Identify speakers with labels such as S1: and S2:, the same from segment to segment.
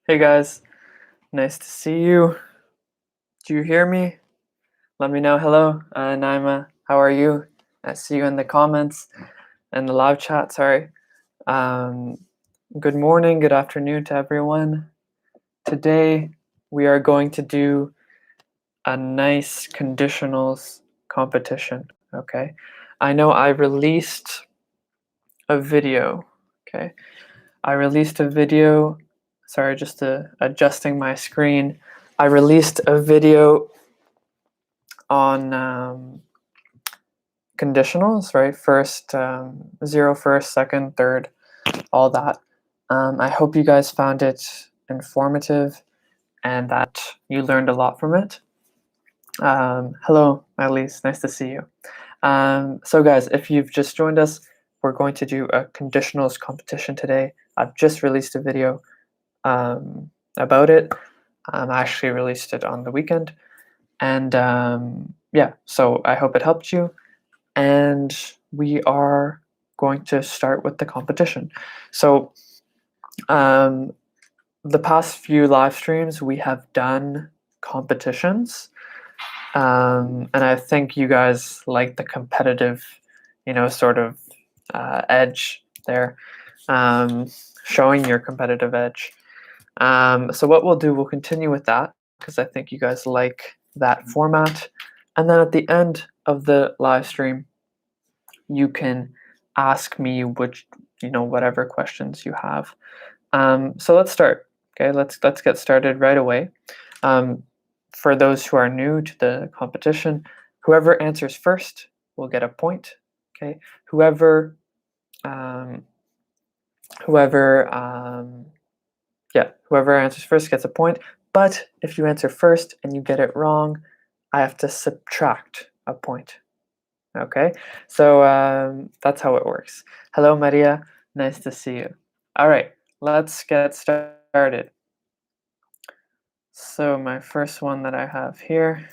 S1: Hey guys, nice to see you. Do you hear me? Let me know. Hello, Naima. How are you? I see you in the comments and the live chat. Sorry. Um, Good morning, good afternoon to everyone. Today we are going to do a nice conditionals competition. Okay. I know I released a video. Okay. I released a video. Sorry, just adjusting my screen. I released a video on conditionals, right? First, zero, first, second, third, all that. I hope you guys found it informative and that you learned a lot from it. Hello, Elise, nice to see you. So guys, if you've just joined us, we're going to do a conditionals competition today. I've just released a video about it. I actually released it on the weekend. And yeah, so I hope it helped you. And we are going to start with the competition. So the past few live streams, we have done competitions. And I think you guys like the competitive, sort of edge there, showing your competitive edge. So what we'll do, we'll continue with that because I think you guys like that format. And then at the end of the live stream, you can ask me whatever questions you have. So let's start. Okay, let's get started right away. For those who are new to the competition, whoever answers first will get a point. Okay, whoever answers first gets a point. But if you answer first and you get it wrong, I have to subtract a point. Okay, so that's how it works. Hello, Maria. Nice to see you. All right, let's get started. So my first one that I have here,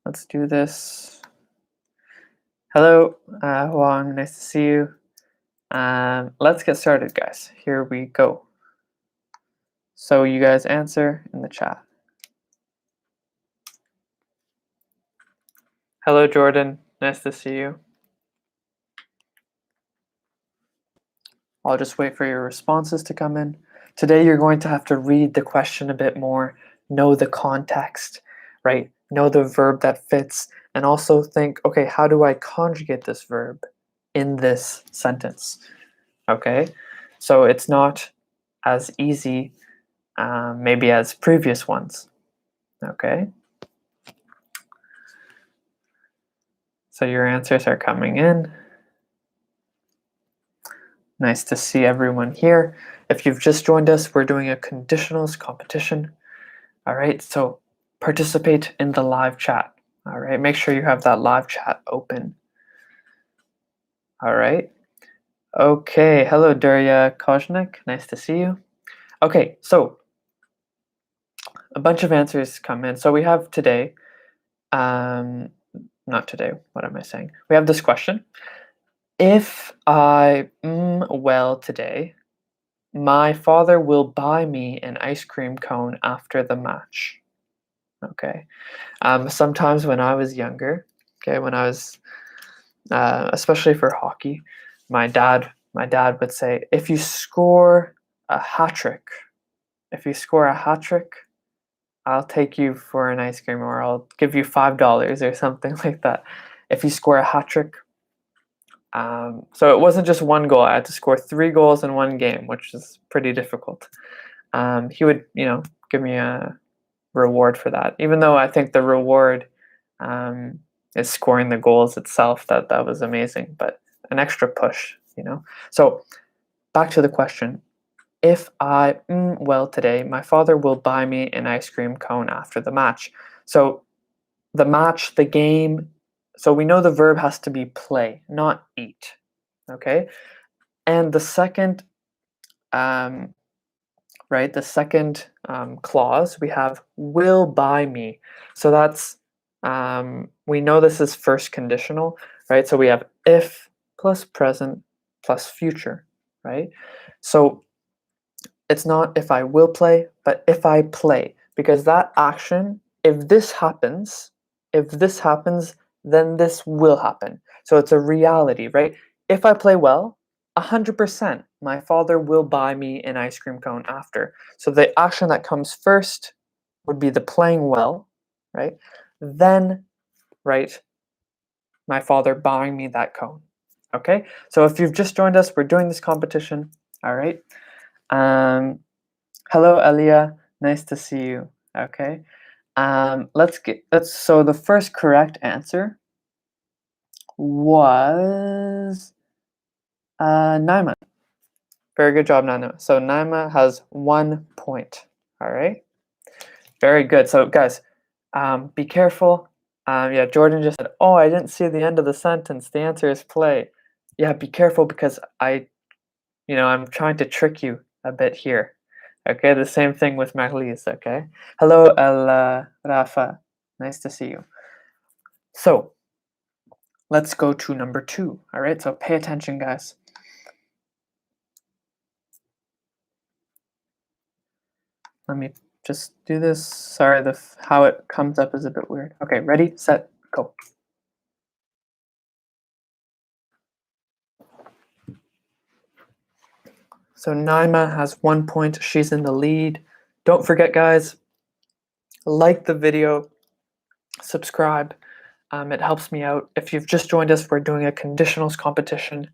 S1: let's do this. Hello, Huang. Nice to see you. Let's get started, guys. Here we go. So you guys answer in the chat. Hello, Jordan. Nice to see you. I'll just wait for your responses to come in. Today, you're going to have to read the question a bit more, know the context, right? Know the verb that fits, and also think, okay, how do I conjugate this verb in this sentence? Okay, so it's not as easy maybe as previous ones. Okay, so your answers are coming in. Nice to see everyone here. If you've just joined us, we're doing a conditionals competition. All right, so participate in the live chat. All right, make sure you have that live chat open. All right. Okay, hello, Daria Koznik. Nice to see you. Okay, so a bunch of answers come in. So we have today, not today, what am I saying? We have this question. If I well today, my father will buy me an ice cream cone after the match. Okay. Sometimes when I was younger, okay, when I was, especially for hockey, my dad would say, if you score a hat trick, I'll take you for an ice cream, or I'll give you $5 or something like that. If you score a hat trick. So it wasn't just one goal. I had to score 3 goals in one game, which is pretty difficult. He would, give me a reward for that, even though I think the reward is scoring the goals itself. That was amazing, but an extra push, So back to the question. If I well today, my father will buy me an ice cream cone after the match. So the match, the game, so we know the verb has to be play, not eat. Okay? And the second the second clause, we have will buy me. So that's, we know this is first conditional, right? So we have if plus present plus future, right? So It's not if I will play, but if I play. Because that action, if this happens, then this will happen. So it's a reality, right? If I play well, 100%, my father will buy me an ice cream cone after. So the action that comes first would be the playing well, right? Then, right, my father buying me that cone. Okay? So if you've just joined us, we're doing this competition. All right. Hello, Elia. Nice to see you. Okay. So the first correct answer was Naima. Very good job, Naima. So Naima has 1 point. All right. Very good. So guys, be careful. Yeah, Jordan just said, "Oh, I didn't see the end of the sentence. The answer is play." Yeah, be careful because I'm trying to trick you a bit here. Okay, the same thing with Marlies, okay? Hello, Rafa. Nice to see you. So, let's go to number 2, all right? So pay attention, guys. Let me just do this. Sorry, how it comes up is a bit weird. Okay, ready, set, go. So Naima has 1 point. She's in the lead. Don't forget, guys, like the video, subscribe. It helps me out. If you've just joined us, we're doing a conditionals competition.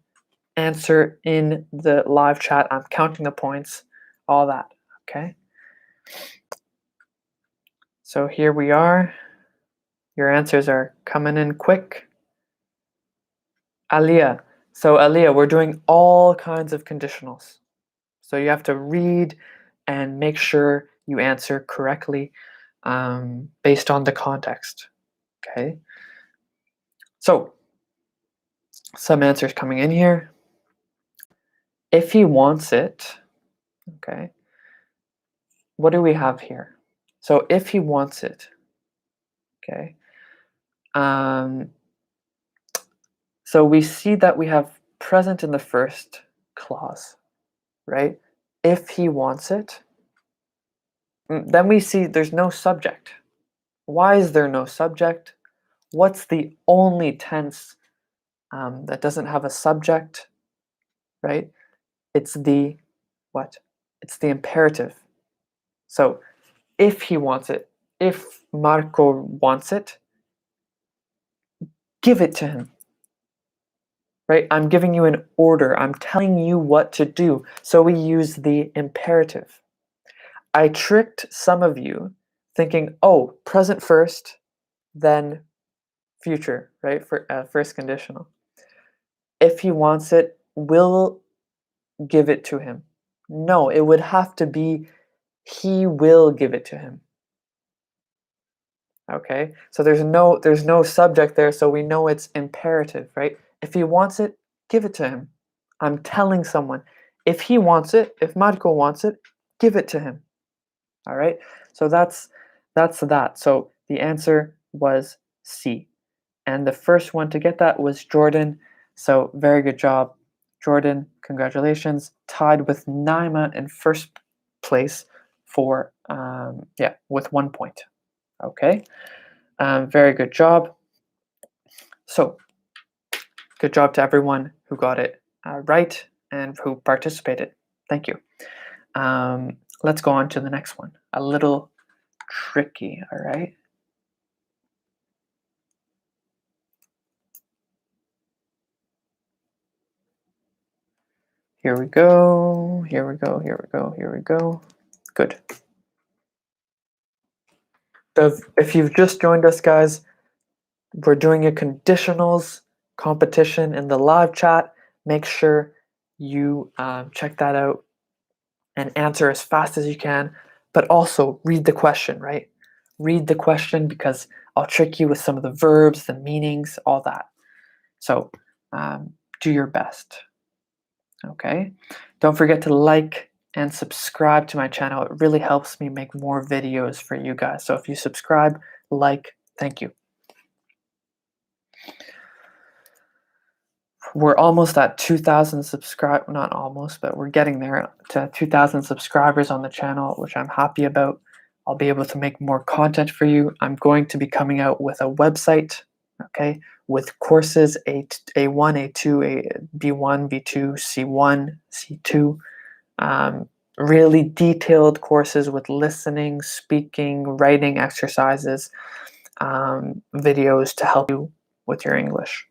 S1: Answer in the live chat. I'm counting the points, all that, okay? So here we are. Your answers are coming in quick. Aliyah. So Aliyah, we're doing all kinds of conditionals. So you have to read and make sure you answer correctly based on the context, okay? So some answers coming in here. If he wants it, okay, what do we have here? So if he wants it, okay, so we see that we have present in the first clause, right? If he wants it, then we see there's no subject. Why is there no subject? What's the only tense that doesn't have a subject, right? It's the what? It's the imperative. So if he wants it, if Marco wants it, give it to him, right? I'm giving you an order. I'm telling you what to do. So we use the imperative. I tricked some of you thinking, oh, present first, then future, right? For first conditional. If he wants it, will give it to him. No, it would have to be he will give it to him. Okay? So there's no subject there, so we know it's imperative, right? If he wants it, give it to him. I'm telling someone, if he wants it, if Marco wants it, give it to him. All right? So that's that. So the answer was C. And the first one to get that was Jordan. So very good job, Jordan. Congratulations. Tied with Naima in first place for with 1 point. Okay. Very good job. So good job to everyone who got it right and who participated. Thank you. Let's go on to the next one. A little tricky, all right? Here we go, here we go, here we go, here we go. Good. So if you've just joined us, guys, we're doing a conditionals competition in the live chat. Make sure you check that out and answer as fast as you can, but also read the question, right? Read the question because I'll trick you with some of the verbs, the meanings, all that. So do your best, okay? Don't forget to like and subscribe to my channel. It really helps me make more videos for you guys. So if you subscribe, like, thank you. we're almost at 2,000 subscribe, not almost, but we're getting there to 2,000 subscribers on the channel, which I'm happy about. I'll be able to make more content for you. I'm going to be coming out with a website, okay, with courses A1, A2, B1, B2, C1, C2, really detailed courses with listening, speaking, writing exercises, videos to help you with your English.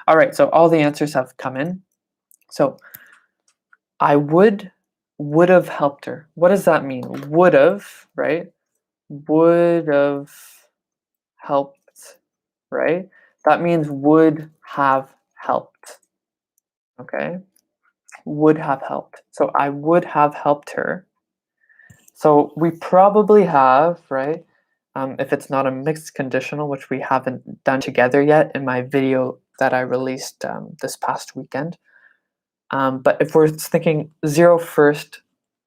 S1: All right, so all the answers have come in. So I would have helped her. What does that mean? Would have, right? Would have helped, right? That means would have helped. Okay? Would have helped. So I would have helped her. So we probably have, right? If it's not a mixed conditional, which we haven't done together yet in my video that I released this past weekend. But if we're thinking 0 first,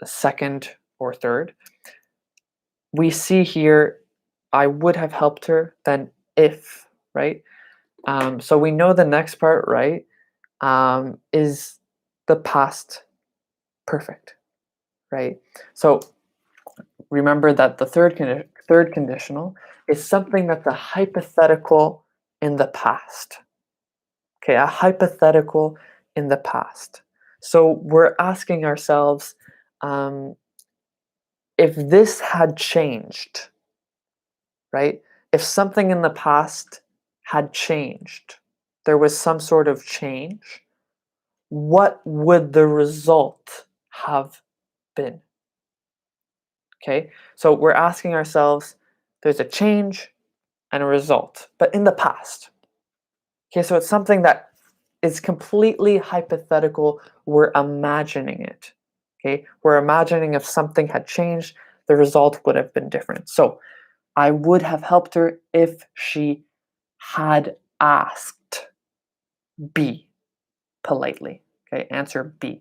S1: second, or third, we see here, I would have helped her, then if, right? So we know the next part, right, is the past perfect, right? So remember that the third conditional is something that's a hypothetical in the past. Okay, a hypothetical in the past. So we're asking ourselves, if this had changed, right? If something in the past had changed, there was some sort of change, what would the result have been? Okay, so we're asking ourselves, there's a change and a result, but in the past. Okay, so it's something that is completely hypothetical. We're imagining it. Okay, we're imagining if something had changed, the result would have been different. So I would have helped her if she had asked. B, politely. Okay, answer B.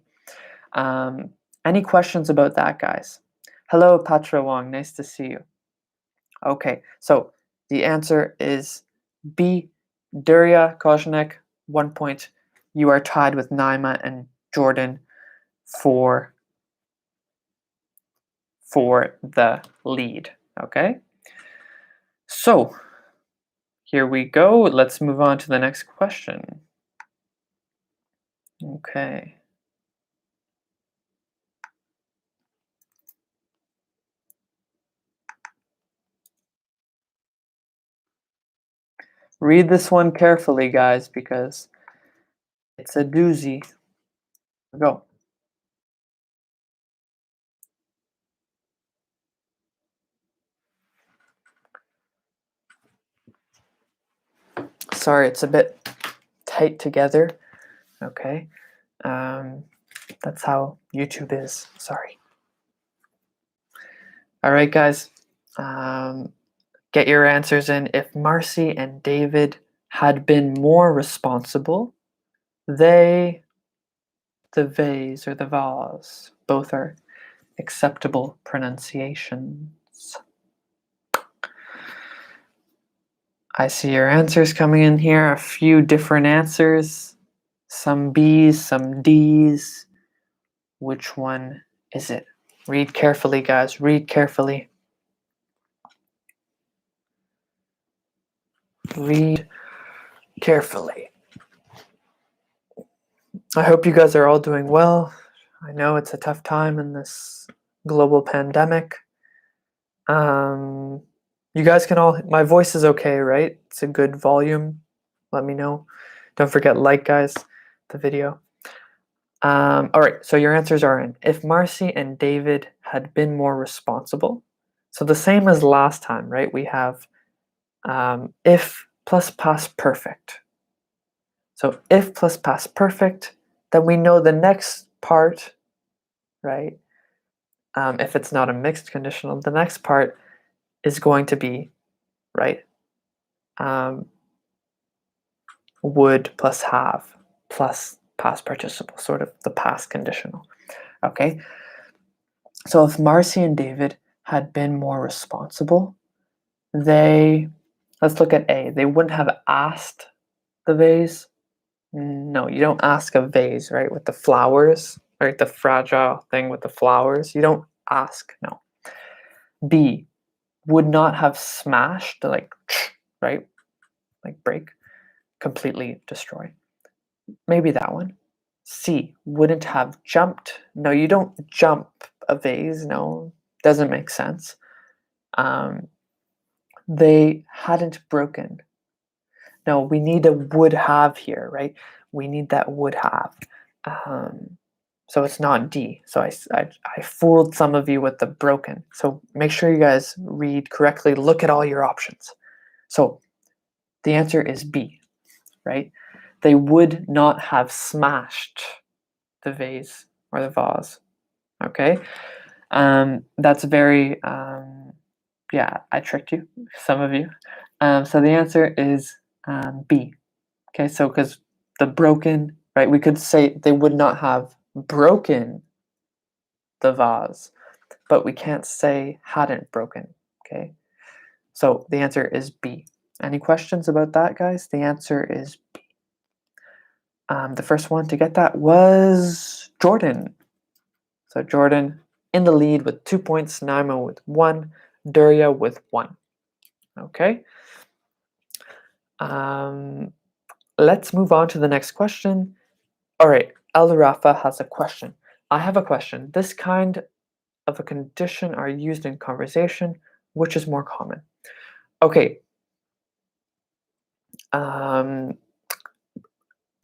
S1: Any questions about that, guys? Hello, Patra Wong. Nice to see you. Okay, so the answer is B. Durya Kozhnik, 1 point. You are tied with Naima and Jordan for the lead. Okay, so here we go. Let's move on to the next question. Okay. Read this one carefully, guys, because it's a doozy. Go. Sorry, it's a bit tight together. Okay. That's how YouTube is. Sorry. All right, guys. Get your answers in. If Marcy and David had been more responsible, the vase, or the vase, both are acceptable pronunciations. I see your answers coming in here. A few different answers. Some B's, some D's. Which one is it? Read carefully, guys. Read carefully. Read carefully. I hope you guys are all doing well. I know it's a tough time in this global pandemic. You guys can all, my voice is okay, right? It's a good volume. Let me know. Don't forget, like, guys, the video. All right, so your answers are in. If Marcy and David had been more responsible, so the same as last time, right? We have if plus past perfect. So if plus past perfect, then we know the next part, right? If it's not a mixed conditional, the next part is going to be, right? Would plus have plus past participle, sort of the past conditional. Okay. So if Marcy and David had been more responsible, let's look at A. They wouldn't have asked the vase, No, you don't ask a vase, right, with the flowers, right, the fragile thing with the flowers. You don't ask, no. B, would not have smashed, like, right, like break, completely destroy. Maybe that one. C, wouldn't have jumped. No, you don't jump a vase. No, doesn't make sense. Um, they hadn't broken. No, we need a would have here, right? We need that would have. Um, so it's not D. So I fooled some of you with the broken. So make sure you guys read correctly. Look at all your options. So the answer is B, right? They would not have smashed the vase or the vase. Okay, that's very yeah. I tricked you, some of you. So the answer is B. Okay, so because the broken, right? We could say they would not have broken the vase, but we can't say hadn't broken. Okay, so the answer is B. Any questions about that, guys? The answer is B. The first one to get that was Jordan. So Jordan in the lead with 2 points, Naima with 1, Durya with 1. Okay. Let's move on to the next question. All right, El Rafa has a question. I have a question. This kind of a condition are used in conversation. Which is more common? Okay.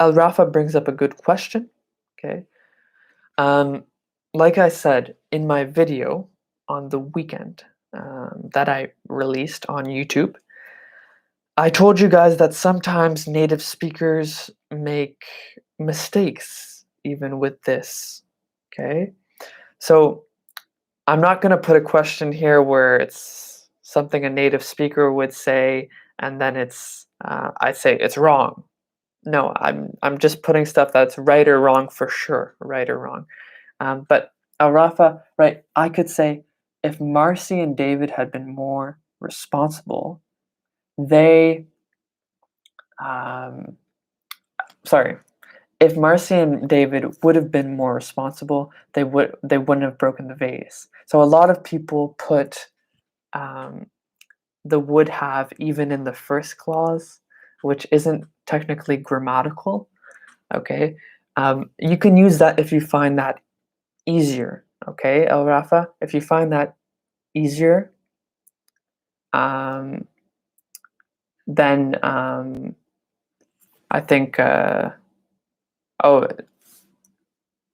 S1: El Rafa brings up a good question. Okay. Like I said in my video on the weekend that I released on YouTube, I told you guys that sometimes native speakers make mistakes even with this. Okay. So I'm not going to put a question here where it's something a native speaker would say and then it's I say it's wrong. No, I'm just putting stuff that's right or wrong for sure, right or wrong. But Rafa, right? I could say if Marcy and David had been more responsible, they um, sorry, if Marcy and David would have been more responsible, they wouldn't have broken the vase. So a lot of people put um, the would have even in the first clause, which isn't technically grammatical. Okay, you can use that if you find that easier. Okay, El Rafa, if you find that easier, um, then I think. Oh,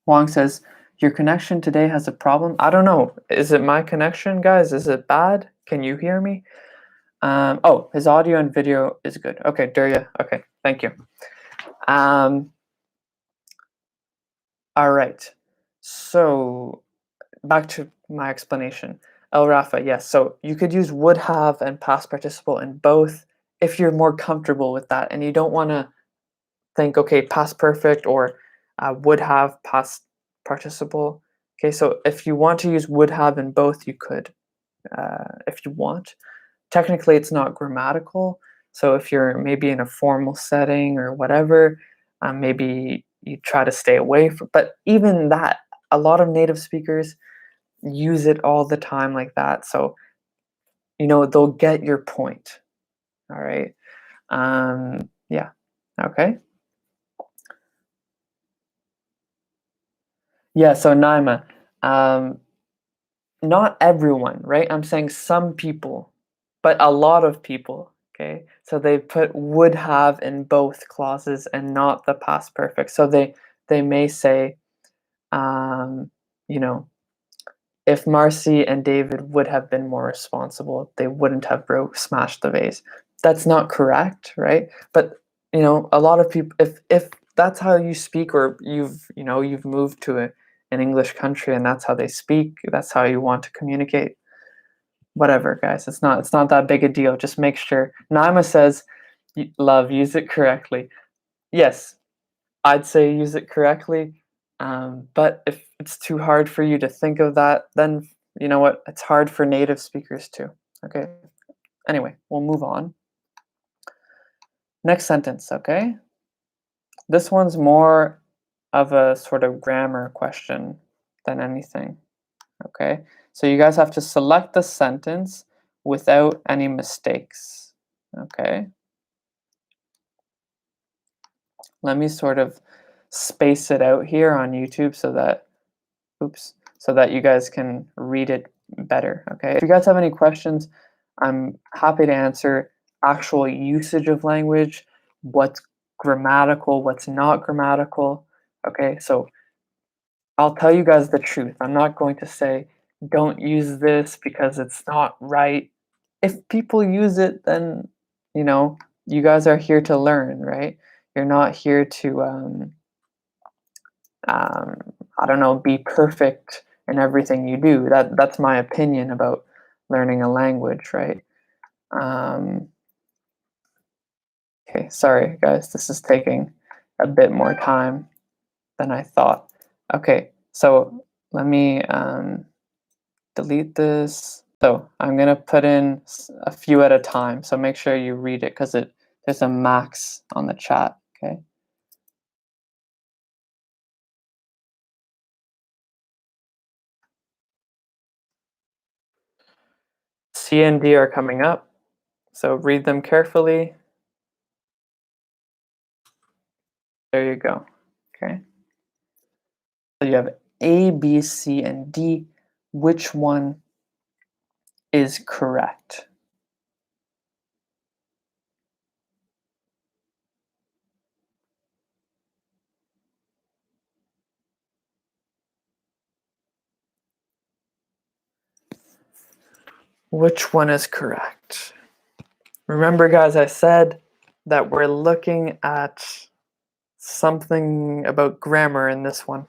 S1: Huang says, your connection today has a problem. I don't know. Is it my connection, guys? Is it bad? Can you hear me? Oh, his audio and video is good. Okay, Durya. Okay, thank you. All right. So back to my explanation. El Rafa, yes. So you could use would have and past participle in both if you're more comfortable with that and you don't want to think, okay, past perfect or would have past participle. Okay, so if you want to use would have in both, you could, if you want. Technically, it's not grammatical. So if you're maybe in a formal setting or whatever, maybe you try to stay away from. But even that, a lot of native speakers use it all the time like that. So they'll get your point. All right. Yeah. Okay. Yeah, so Naima, not everyone, right? I'm saying some people, but a lot of people, okay? So they put would have in both clauses and not the past perfect. So they may say, um, you know, if Marcy and David would have been more responsible, they wouldn't have smashed the vase. That's not correct, right? But a lot of people, if that's how you speak, or you've moved to an English country and that's how they speak, that's how you want to communicate. Whatever, guys, it's not that big a deal. Just make sure. Naima says, "Love, use it correctly." Yes, I'd say use it correctly. But if it's too hard for you to think of that, then you know what? It's hard for native speakers too. Okay. Anyway, we'll move on. Next sentence, okay? This one's more of a sort of grammar question than anything, okay? So you guys have to select the sentence without any mistakes, okay? Let me sort of space it out here on YouTube so that, so that you guys can read it better, okay? If you guys have any questions, I'm happy to answer. Actual usage of language, what's grammatical, what's not grammatical, okay? So I'll tell you guys the truth. I'm not going to say, don't use this because it's not right. If people use it, then, you know, you guys are here to learn, right? You're not here to, I don't know, be perfect in everything you do. That's my opinion about learning a language, right? Okay, sorry guys, this is taking a bit more time than I thought. Okay, so let me delete this. So I'm gonna put in a few at a time. So make sure you read it because there's a max on the chat. Okay. C and D are coming up. So read them carefully. There you go. Okay. So you have A, B, C, and D. Which one is correct? Which one is correct? Remember, guys, I said that we're looking at something about grammar in this one.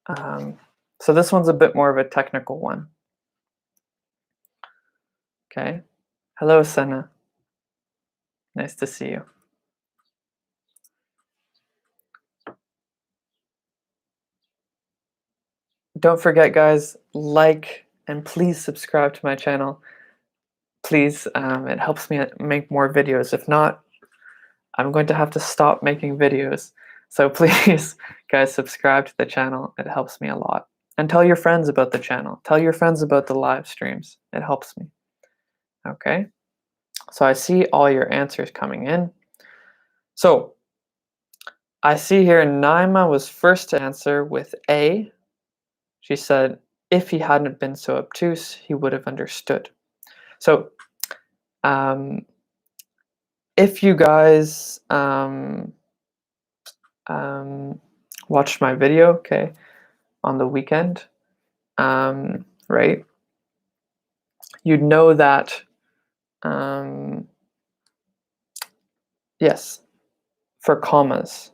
S1: So this one's a bit more of a technical one. Okay. Hello, Senna. Nice to see you. Don't forget, guys, like and please subscribe to my channel. Please, it helps me make more videos. If not, I'm going to have to stop making videos. So please, guys, subscribe to the channel. It helps me a lot. And tell your friends about the channel. Tell your friends about the live streams. It helps me. Okay? So I see all your answers coming in. So I see here Naima was first to answer with A. She said, if he hadn't been so obtuse, he would have understood. So if you guys watched my video, okay, on the weekend, right, you'd know that, yes, for commas,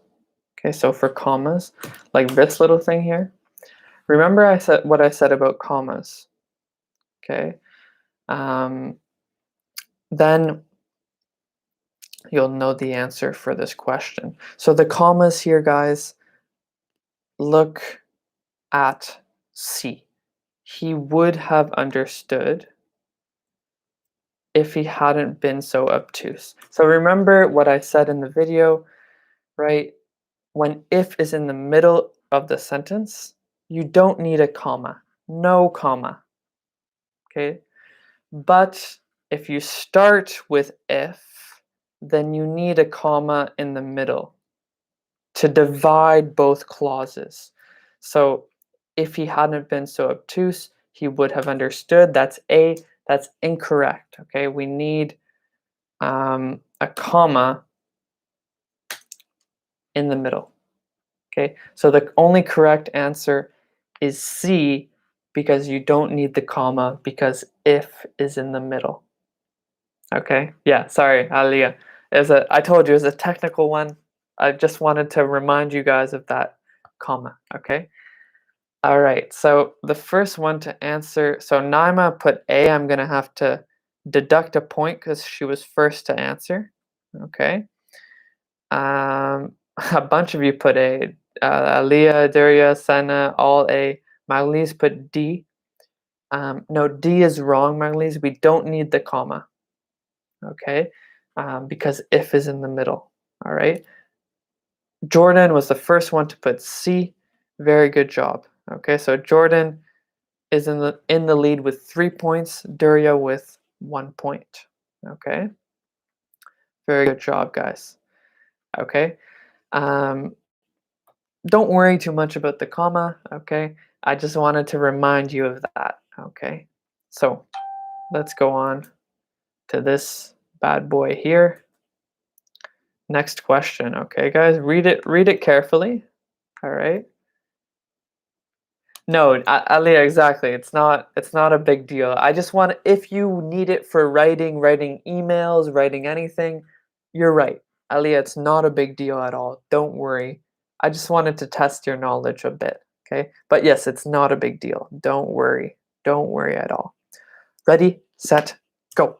S1: okay, so for commas, like this little thing here, remember I said what I said about commas, okay, then you'll know the answer for this question. So the commas here, guys, look at C. He would have understood if he hadn't been so obtuse. So remember what I said in the video, right? When if is in the middle of the sentence, you don't need a comma. No comma. Okay? But if you start with if, then you need a comma in the middle to divide both clauses. So if he hadn't been so obtuse, he would have understood. That's A. That's incorrect. Okay? We need a comma in the middle. Okay, so the only correct answer is C because you don't need the comma because if is in the middle. Okay, yeah, sorry, Aliyah. I told you it was a technical one. I just wanted to remind you guys of that comma, okay? All right, so the first one to answer, so Naima put A. I'm going to have to deduct a point because she was first to answer, okay? A bunch of you put A. Aliyah, Daria, Sana, all A. Maglise put D. No, D is wrong, Maglise. We don't need the comma, okay? Because if is in the middle, all right? Jordan was the first one to put C. Very good job. Okay, so Jordan is in the lead with 3 points, Durya with 1 point. Okay, very good job, guys. Okay, um, don't worry too much about the comma. Okay, I just wanted to remind you of that. Okay, so let's go on to this bad boy here. Next question. Okay, guys, read it carefully. All right. No, Aliyah, exactly. It's not a big deal. I just want, if you need it for writing emails, writing anything, you're right. Aliyah, it's not a big deal at all. Don't worry. I just wanted to test your knowledge a bit, okay? But yes, it's not a big deal. Don't worry. Don't worry at all. Ready, set, go.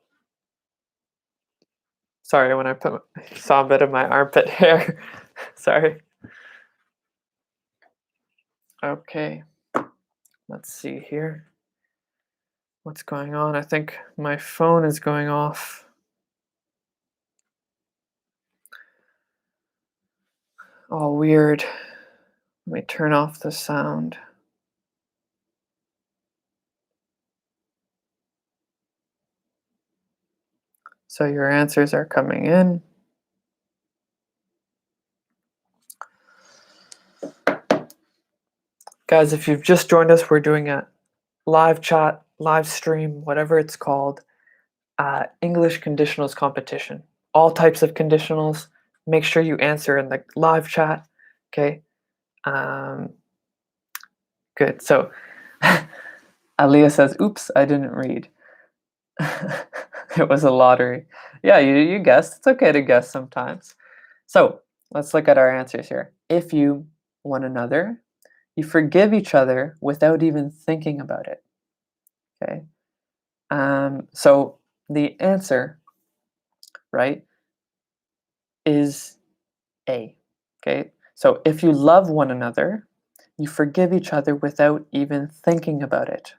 S1: Sorry, when I saw a bit of my armpit hair. Sorry. Okay. Let's see here. What's going on? I think my phone is going off. All weird. Let me turn off the sound. So your answers are coming in. Guys, if you've just joined us, we're doing a live chat, live stream, whatever it's called, English conditionals competition. All types of conditionals. Make sure you answer in the live chat. Okay. Good. So Aliyah says, oops, I didn't read. It was a lottery. Yeah, you guessed. It's okay to guess sometimes. So let's look at our answers here. If you one another, you forgive each other without even thinking about it. Okay. So the answer, right, is A. Okay. So if you love one another, you forgive each other without even thinking about it.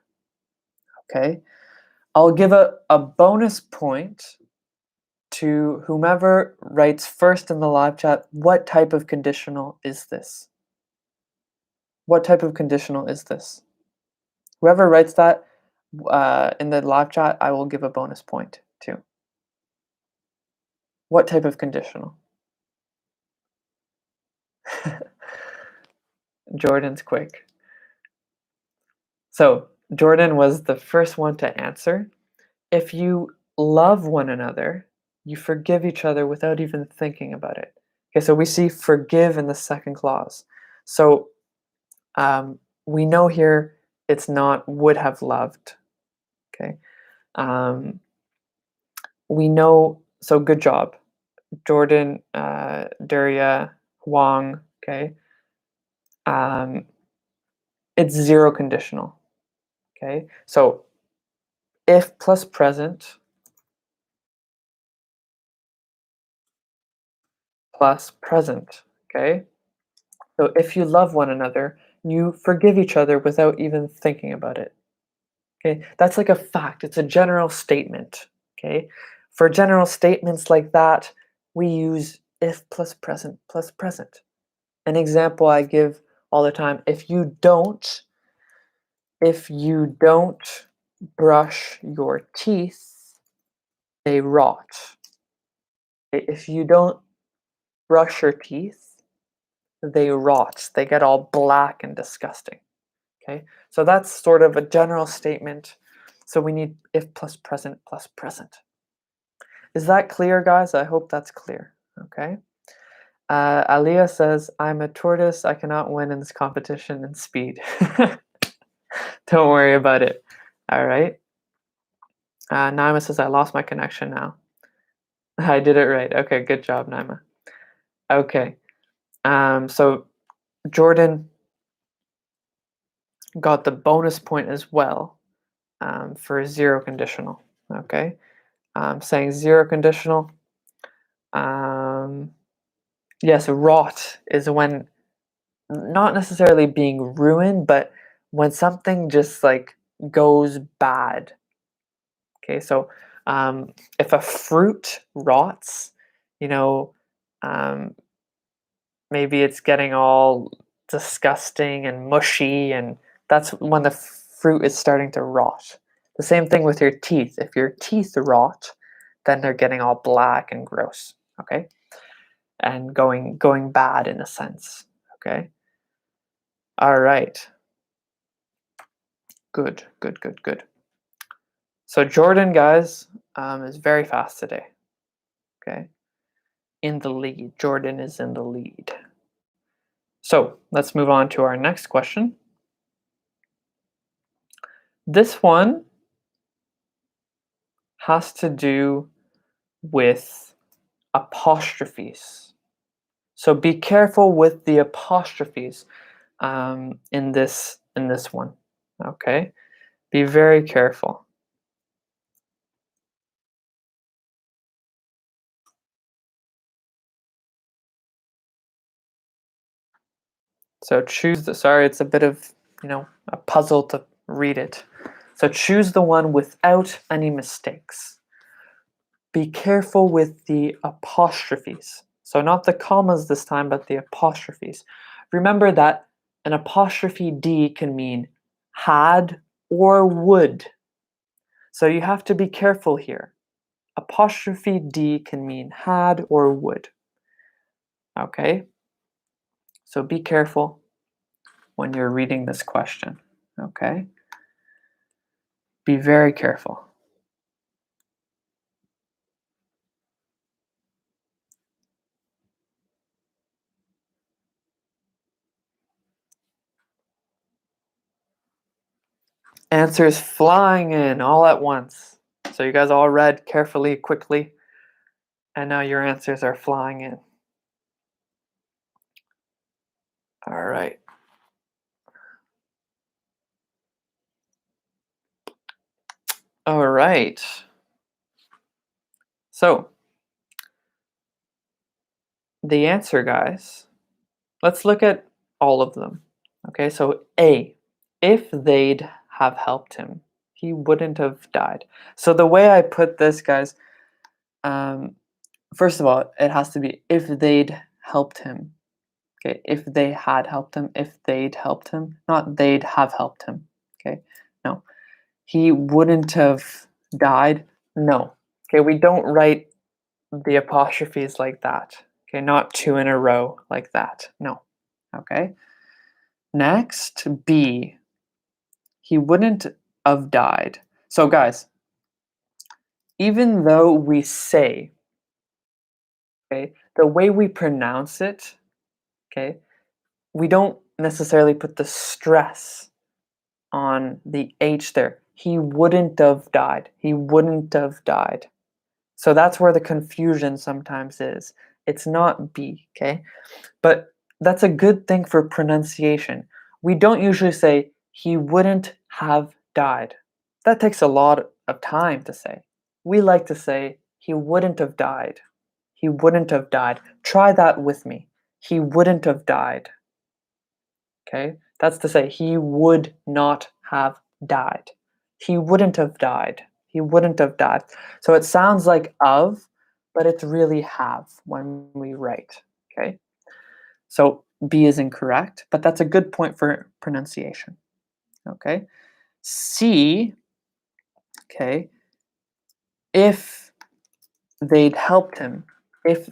S1: Okay. I'll give a bonus point to whomever writes first in the live chat. What type of conditional is this? What type of conditional is this? Whoever writes that in the live chat, I will give a bonus point to. What type of conditional? Jordan's quick. So Jordan was the first one to answer. If you love one another, you forgive each other without even thinking about it. Okay, so we see forgive in the second clause. So we know here it's not would have loved. Okay. We know, so good job. Jordan, Durya, Huang, okay. It's zero conditional. Okay. So if plus present plus present. Okay. So if you love one another, you forgive each other without even thinking about it. Okay, that's like a fact. It's a general statement. Okay, for general statements like that, we use if plus present plus present. An example I give all the time: if you don't brush your teeth, they rot. If you don't brush your teeth, they rot. They get all black and disgusting. Okay, so that's sort of a general statement. So we need if plus present plus present. Is that clear, guys? I hope that's clear. Okay. Aliyah says, I'm a tortoise. I cannot win in this competition in speed. Don't worry about it. All right. Naima says, I lost my connection now. I did it right. Okay, good job, Naima. Okay. So Jordan got the bonus point as well for zero conditional. Okay. Saying zero conditional. Yes, rot is when not necessarily being ruined, but when something just like goes bad. Okay, so if a fruit rots, you know, um, maybe it's getting all disgusting and mushy, and that's when the fruit is starting to rot. The same thing with your teeth. If your teeth rot, then they're getting all black and gross, okay? And going bad in a sense, okay? All right. Good, good, good, good. So Jordan, guys, is very fast today, okay? In the lead. Jordan is in the lead. So let's move on to our next question. This one has to do with apostrophes. So be careful with the apostrophes in this one. Okay, be very careful. So choose the. Sorry, it's a bit of a puzzle to read it. So choose the one without any mistakes. Be careful with the apostrophes. So not the commas this time, but the apostrophes. Remember that an apostrophe D can mean had or would. So you have to be careful here. Apostrophe D can mean had or would. Okay? So be careful when you're reading this question. Okay? Be very careful. Answers flying in all at once. So you guys all read carefully, quickly, and now your answers are flying in. All right. All right. So the answer, guys, let's look at all of them. Okay, so A, if they'd have helped him, he wouldn't have died. So the way I put this, guys, first of all, it has to be if they'd helped him. Okay, if they had helped him, if they'd helped him, not they'd have helped him. Okay, no. He wouldn't have died. No. Okay, we don't write the apostrophes like that. Okay, not two in a row like that. No. Okay. Next, B. He wouldn't have died. So, guys, even though we say, okay, the way we pronounce it, okay, we don't necessarily put the stress on the H there. He wouldn't have died. He wouldn't have died. So that's where the confusion sometimes is. It's not B, okay? But that's a good thing for pronunciation. We don't usually say, he wouldn't have died. That takes a lot of time to say. We like to say, he wouldn't have died. He wouldn't have died. Try that with me. He wouldn't have died. Okay? That's to say, he would not have died. He wouldn't have died. He wouldn't have died. So it sounds like of, but it's really have when we write. Okay? So B is incorrect, but that's a good point for pronunciation. Okay? C, okay, if they'd helped him, if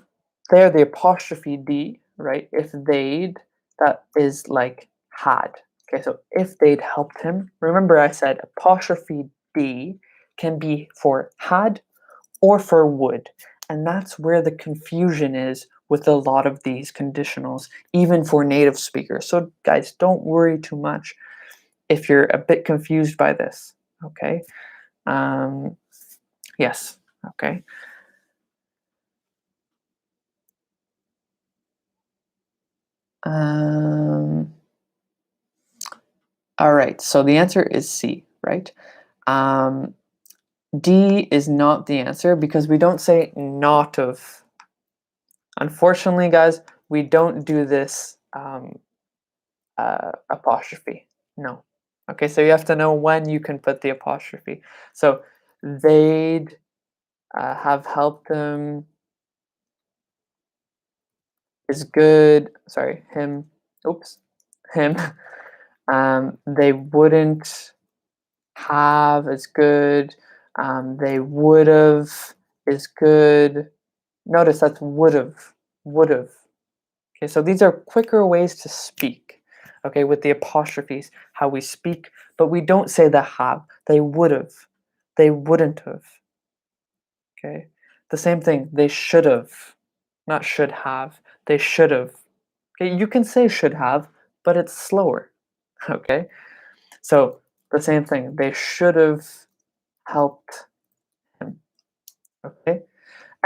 S1: they're the apostrophe D, right? If they'd, that is like had. Okay, so if they'd helped him, remember I said apostrophe D can be for had or for would. And that's where the confusion is with a lot of these conditionals, even for native speakers. So guys, don't worry too much if you're a bit confused by this, okay? Yes, okay. All right, so the answer is C, right? D is not the answer because we don't say not of. Unfortunately, guys, we don't do this apostrophe. No. Okay, so you have to know when you can put the apostrophe. So they'd have helped them. is good. Sorry, him. Oops, him. They wouldn't have is good. They would've is good. Notice that's would've, would've. Okay, so these are quicker ways to speak. Okay, with the apostrophes, how we speak, but we don't say the have. They would've. They wouldn't have. Okay, the same thing. They should have, not should have. They should have. Okay, you can say should have, but it's slower. Okay, so the same thing. They should have helped him. Okay.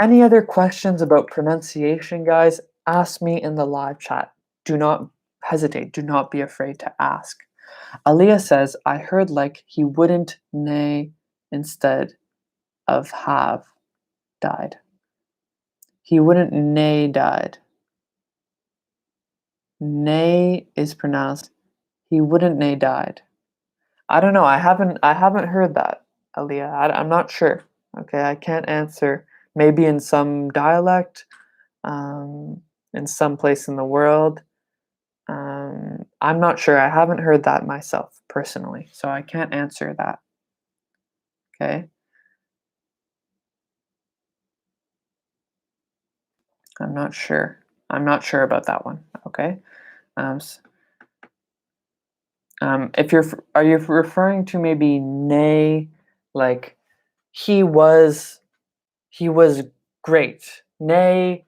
S1: Any other questions about pronunciation, guys? Ask me in the live chat. Do not hesitate. Do not be afraid to ask. Aaliyah says, I heard like he wouldn't nay instead of have died. He wouldn't nay died. Nay is pronounced he wouldn't nay died. I don't know. I haven't heard that, Aaliyah. I'm not sure. Okay, I can't answer. Maybe in some dialect, um, in some place in the world. I'm not sure. I haven't heard that myself personally, so I can't answer that. Okay, I'm not sure. I'm not sure about that one. Okay, um, if are you referring to maybe nay, like he was he was great. Nay,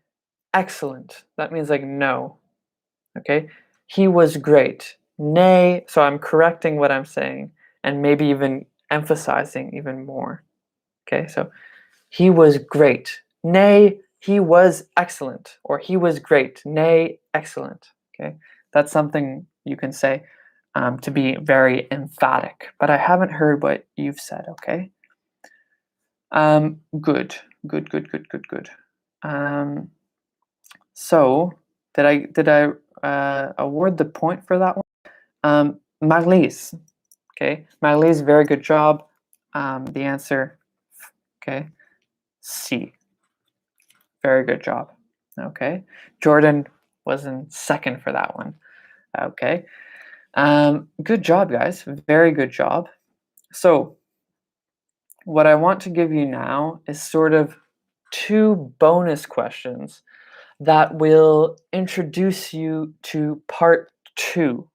S1: excellent. That means like no. Okay, he was great. Nay, so I'm correcting what I'm saying and maybe even emphasizing even more. Okay, so he was great. Nay, he was excellent. Or he was great. Nay, excellent. Okay, that's something you can say to be very emphatic. But I haven't heard what you've said. Okay. Good, good, good, good, good, good. So did I award the point for that one? Marlies. Okay, Marlies, very good job. The answer, okay, C. Very good job. Okay, Jordan was in second for that one. Okay, good job, guys. Very good job. So, what I want to give you now is sort of two bonus questions that will introduce you to part two.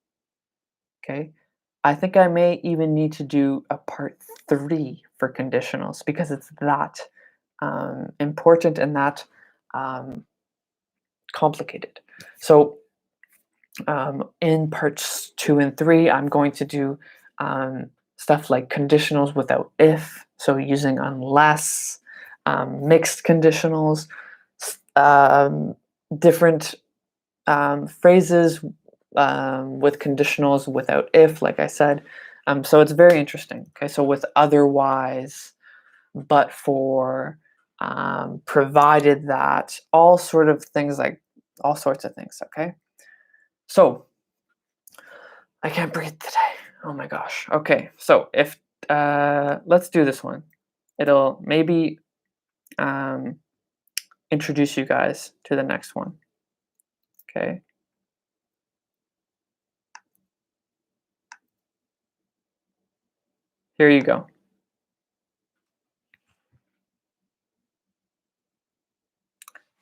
S1: Okay, I think I may even need to do a part three for conditionals because it's that important and that um, complicated. So in parts 2 and 3, I'm going to do stuff like conditionals without if, so using unless, mixed conditionals, different phrases with conditionals without if, like I said. So it's very interesting. Okay, so with otherwise, but for, provided that, all sort of things like all sorts of things. Okay, so I can't breathe today. Oh my gosh. Okay, so if let's do this one. It'll maybe um, introduce you guys to the next one. Okay. Here you go.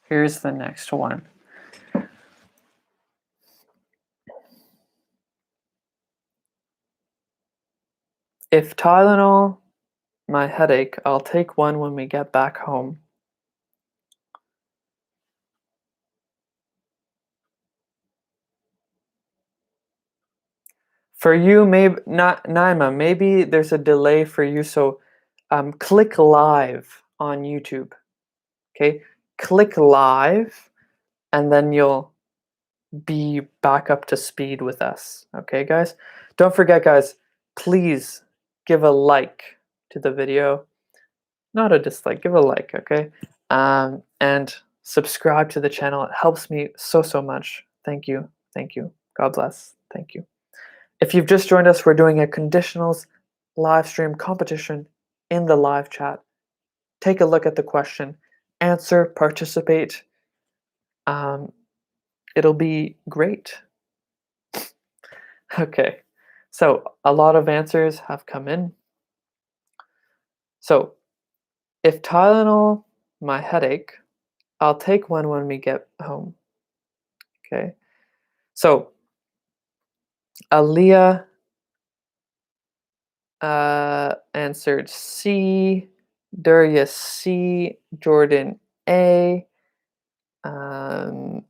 S1: Here's the next one. If Tylenol, my headache, I'll take one when we get back home. For you, maybe not, Naima, maybe there's a delay for you, so click live on YouTube. Okay, click live, and then you'll be back up to speed with us. Okay, guys? Don't forget, guys, please give a like to the video. Not a dislike, give a like, okay? And subscribe to the channel. It helps me so, so much. Thank you. Thank you. God bless. Thank you. If you've just joined us, we're doing a conditionals live stream competition in the live chat. Take a look at the question, answer, participate. It'll be great. Okay, so a lot of answers have come in. So, if Tylenol my headache, I'll take one when we get home. Okay, so Aaliyah answered C, Darius C, Jordan A, um,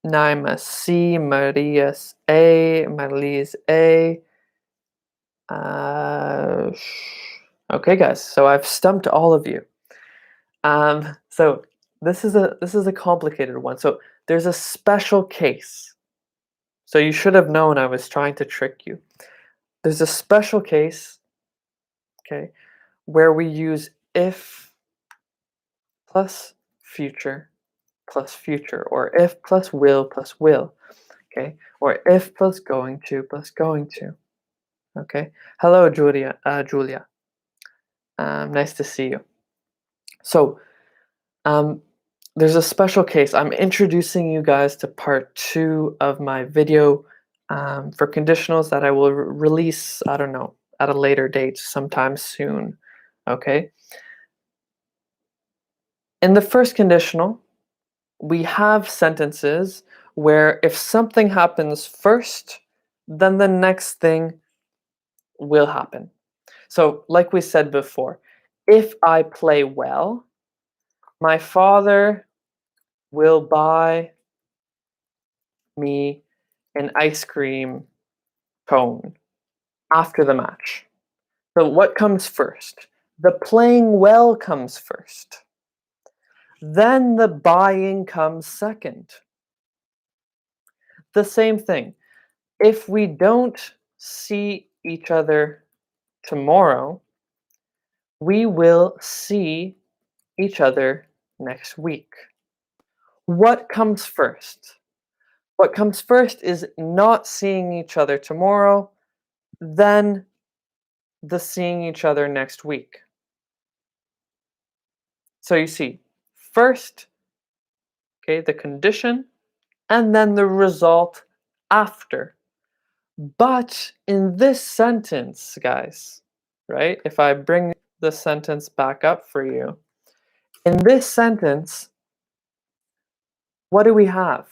S1: Naima C, Maria's A, Marlies A. Okay, guys. So I've stumped all of you. So this is a complicated one. So there's a special case. So you should have known I was trying to trick you. There's a special case, okay, where we use if plus future plus future, or if plus will, okay, or if plus going to plus going to. Okay. Hello, Julia. Julia. Nice to see you. So, um, there's a special case. I'm introducing you guys to part 2 of my video for conditionals that I will release, I don't know, at a later date sometime soon. Okay. In the first conditional, we have sentences where if something happens first, then the next thing will happen. So, like we said before, if I play well, my father will buy me an ice cream cone after the match. So, what comes first? The playing well comes first. Then the buying comes second. The same thing. If we don't see each other tomorrow, we will see each other next week. What comes first? What comes first is not seeing each other tomorrow, then the seeing each other next week. So you see, first, okay, the condition, and then the result after. But in this sentence, guys, right, if I bring the sentence back up for you, in this sentence, what do we have?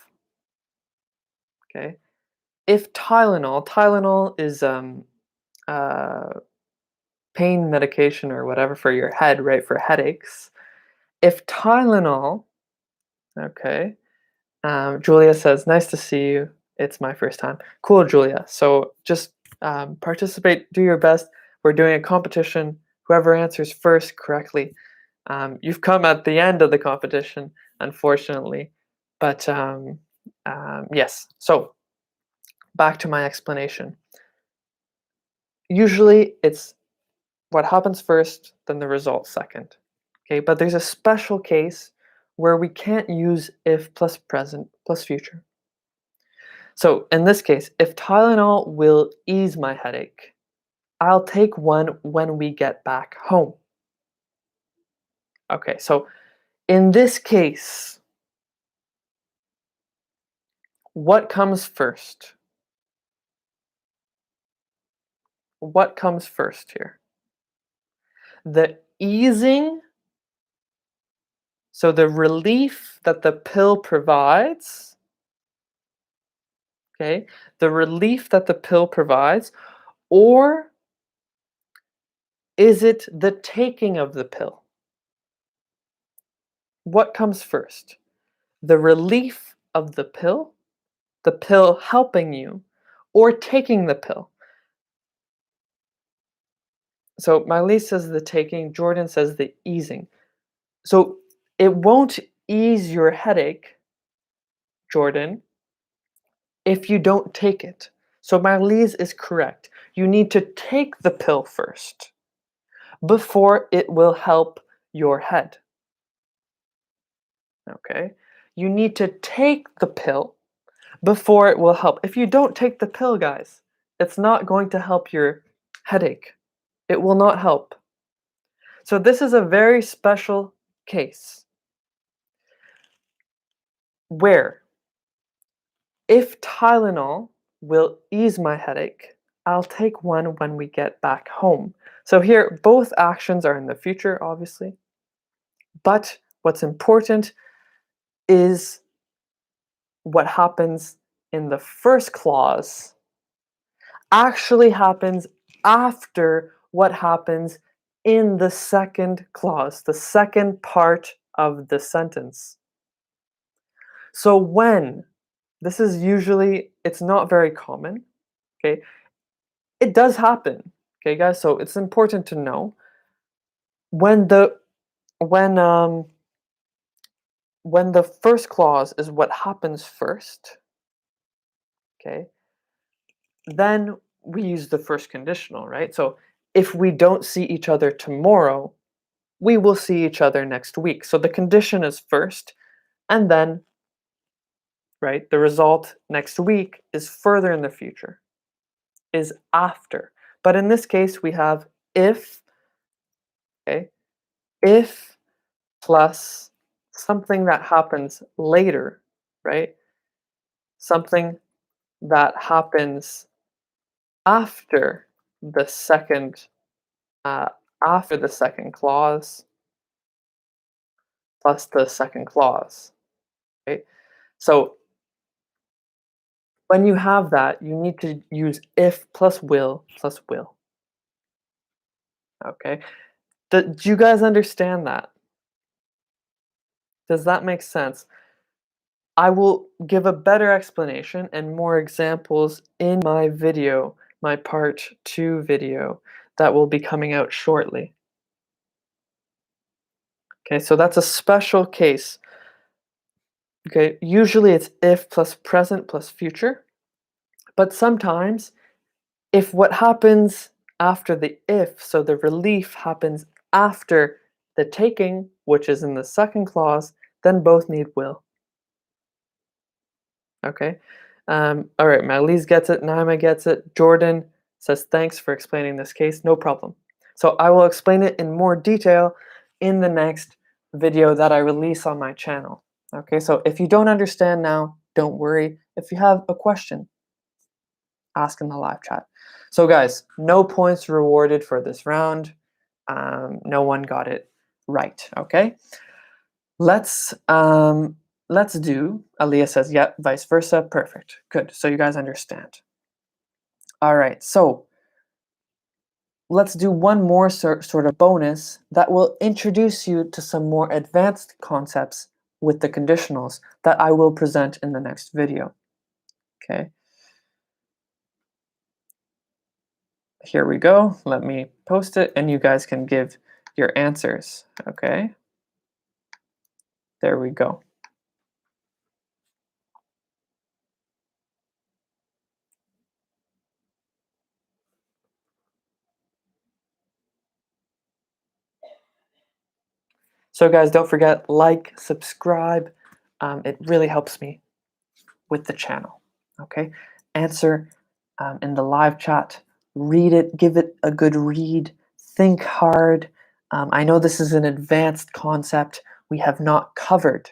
S1: Okay, if Tylenol is uh, pain medication or whatever for your head, right, for headaches. If Tylenol, okay, Julia says, nice to see you. It's my first time. Cool, Julia. So just participate, do your best. We're doing a competition. Whoever answers first correctly. You've come at the end of the competition, unfortunately. But yes, so back to my explanation. Usually it's what happens first, then the result second. Okay, but there's a special case where we can't use if plus present plus future. So in this case, if Tylenol will ease my headache, I'll take one when we get back home. Okay, so in this case, what comes first? What comes first here? The easing, so the relief that the pill provides, okay, the relief that the pill provides, or is it the taking of the pill? What comes first? The relief of the pill helping you, or taking the pill? So Marlise says the taking, Jordan says the easing. So it won't ease your headache, Jordan, if you don't take it. So Marlise is correct. You need to take the pill first before it will help your head. Okay? You need to take the pill before it will help. If you don't take the pill, guys, it's not going to help your headache. It will not help. So this is a very special case where if Tylenol will ease my headache, I'll take one when we get back home. So here, both actions are in the future, obviously. But what's important is what happens in the first clause actually happens after what happens in the second clause, the second part of the sentence. So when, this is usually, it's not very common, okay? It does happen, okay, guys? So it's important to know when the when um when the first clause is what happens first, okay? Then we use the first conditional, right? So if we don't see each other tomorrow, we will see each other next week. So the condition is first, and then, right, the result next week is further in the future, is after. But in this case, we have if, okay, if plus something that happens later, right? Something that happens after the second uh, after the second clause plus the second clause, right? So when you have that, you need to use if plus will plus will. Okay. Do you guys understand that? Does that make sense? I will give a better explanation and more examples in my video, my part 2 video that will be coming out shortly. Okay, so that's a special case. Okay, usually it's if plus present plus future, but sometimes if what happens after the if, so the relief happens after the taking, which is in the second clause, then both need will. Okay. All right, Malise gets it, Naima gets it. Jordan says, thanks for explaining this case. No problem. So I will explain it in more detail in the next video that I release on my channel. Okay, so if you don't understand now, don't worry. If you have a question, ask in the live chat. So guys, no points rewarded for this round. No one got it right, okay? Let's do, Aaliyah says, yep, vice versa, perfect, good, so you guys understand. All right, so let's do one more sort of bonus that will introduce you to some more advanced concepts with the conditionals that I will present in the next video, okay? Here we go, let me post it and you guys can give your answers, okay? There we go. So guys, don't forget, like, subscribe. It really helps me with the channel, okay? Answer in the live chat. Read it, give it a good read. Think hard. I know this is an advanced concept we have not covered.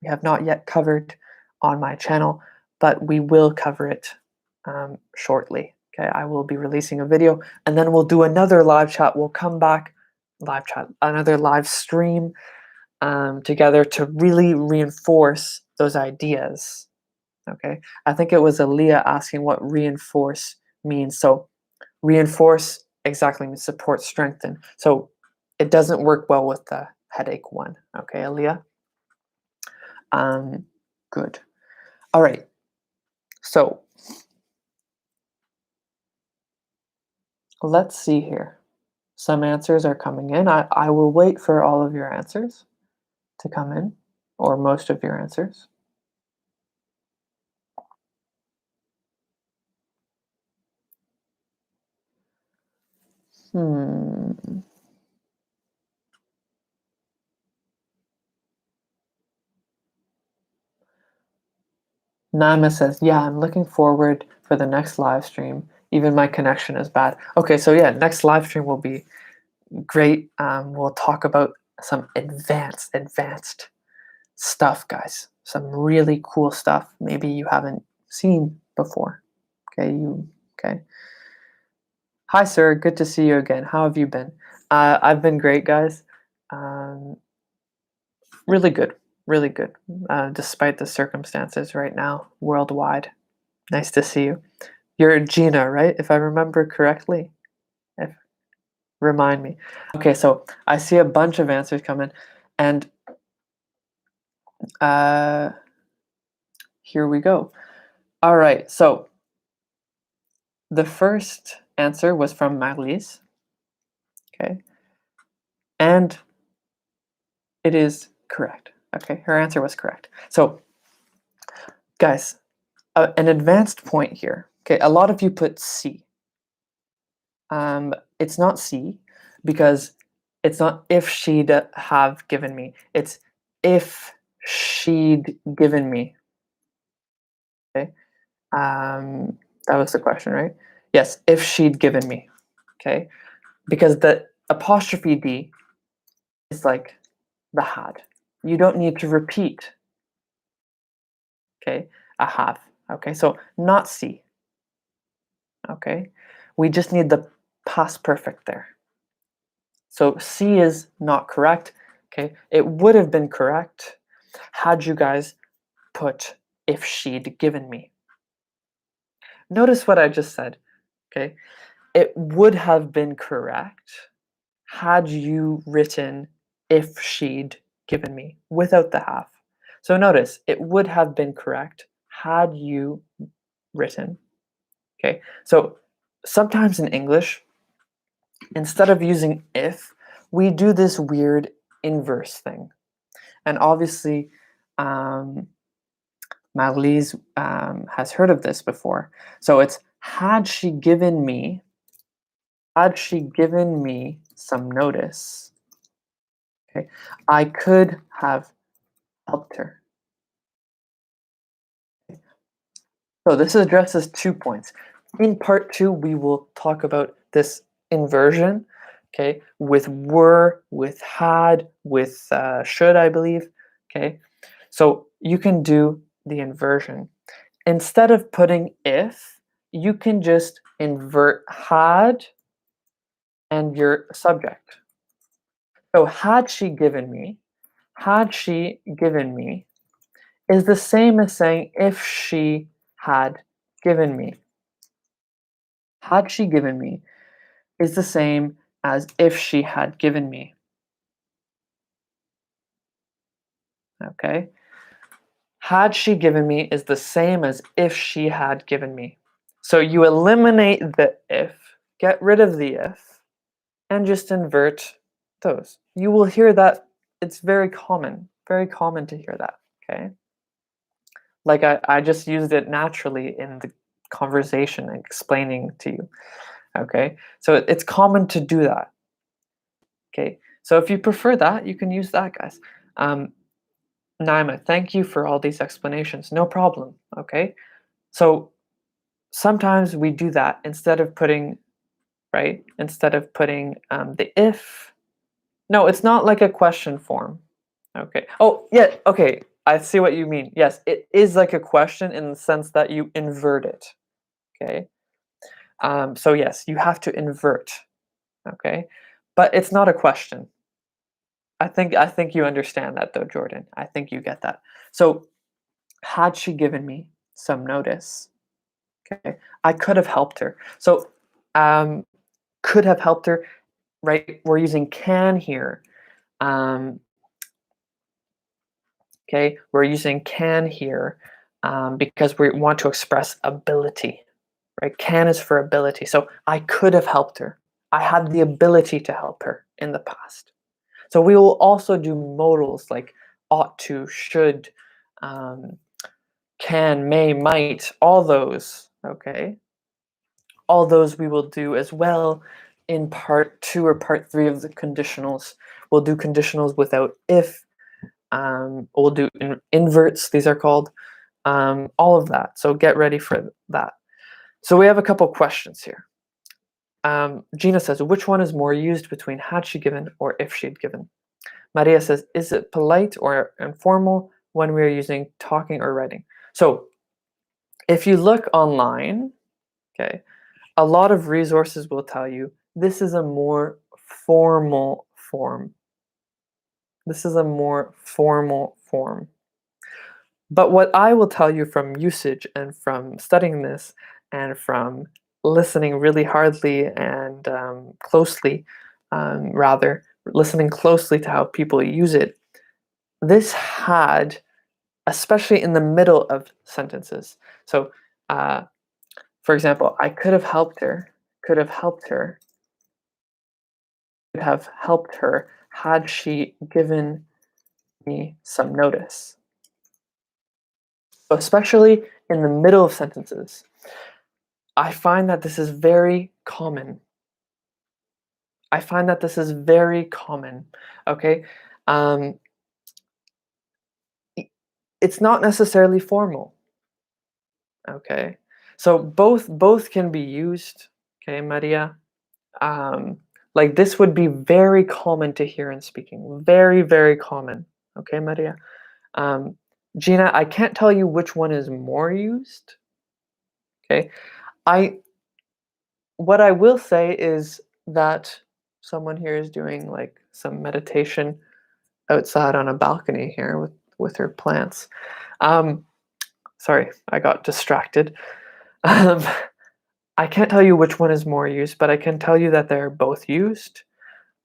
S1: We have not yet covered on my channel, but we will cover it shortly. Okay, I will be releasing a video and then we'll do another live chat. We'll come back, live chat, another live stream together to really reinforce those ideas. Okay, I think it was Aaliyah asking what reinforce means. So reinforce exactly means support, strengthen. So it doesn't work well with the headache one. Okay, Aaliyah. Good. All right. So let's see here. Some answers are coming in. I will wait for all of your answers to come in, or most of your answers. Naima says, yeah, I'm looking forward for the next live stream. Even my connection is bad. Okay, so yeah, next live stream will be great. We'll talk about some advanced stuff, guys. Some really cool stuff maybe you haven't seen before. Okay. Hi, sir. Good to see you again. How have you been? I've been great, guys. Um, really good, really good. Despite the circumstances right now, worldwide. Nice to see you. You're Gina, right? If I remember correctly. If Remind me. Okay, so I see a bunch of answers coming, and uh, here we go. All right, so the first answer was from Marlies. Okay, and it is correct. Okay, her answer was correct. So, guys, an advanced point here. Okay, a lot of you put C. It's not C because it's not if she'd have given me. It's if she'd given me. Okay, that was the question, right? Yes, if she'd given me. Okay, because the apostrophe D is like the had. You don't need to repeat. Okay, a have. Okay, so not C. Okay, we just need the past perfect there. So C is not correct. Okay, it would have been correct had you guys put if she'd given me. Notice what I just said. Okay, it would have been correct had you written if she'd given me without the have. So notice it would have been correct had you written. Okay, so sometimes in English, instead of using if, we do this weird inverse thing. And obviously, Marlies has heard of this before. So it's had she given me some notice, okay, I could have helped her. So this addresses 2 points. In part 2, we will talk about this inversion, okay, with were, with had, with should, I believe, okay. So you can do the inversion. Instead of putting if, you can just invert had and your subject. So had she given me is the same as saying if she had given me. Had she given me is the same as if she had given me. Okay? Had she given me is the same as if she had given me. So you eliminate the if, get rid of the if, and just invert those. You will hear that it's very common to hear that, okay? Like I just used it naturally in the conversation and explaining to you, okay? So it's common to do that, okay? So if you prefer that, you can use that, guys. Naima, thank you for all these explanations. No problem, okay? So sometimes we do that instead of putting, right? Instead of putting the if. No, it's not like a question form. Okay. Oh, yeah, okay. I see what you mean. Yes, it is like a question in the sense that you invert it. Okay. So yes, you have to invert. Okay. But it's not a question. I think you understand that though, Jordan. I think you get that. So had she given me some notice, okay, I could have helped her. So could have helped her, right? We're using can here. Okay, we're using can here because we want to express ability, right? Can is for ability. So I could have helped her. I had the ability to help her in the past. So we will also do modals like ought to, should, can, may, might, all those, okay? All those we will do as well in part 2 or part 3 of the conditionals. We'll do conditionals without if. We'll do inverts, these are called. All of that. So get ready for that. So we have a couple questions here. Gina says, which one is more used between had she given or if she'd given? Maria says, is it polite or informal when we are using talking or writing? So if you look online, okay, a lot of resources will tell you this is a more formal form. This is a more formal form. But what I will tell you from usage and from studying this and from listening really hardly and closely, rather, listening closely to how people use it, this had, especially in the middle of sentences. So, for example, I could have helped her, could have helped her, could have helped her had she given me some notice. So especially in the middle of sentences, I find that this is very common. I find that this is very common. Okay, um, it's not necessarily formal. Okay, so both can be used. Okay, Maria. Um, like this would be very common to hear in speaking. Very, very common. Okay, Maria. Um, Gina, I can't tell you which one is more used. Okay, I what I will say is that someone here is doing like some meditation outside on a balcony here with her plants. Um, sorry, I got distracted. Um, I can't tell you which one is more used, but I can tell you that they're both used,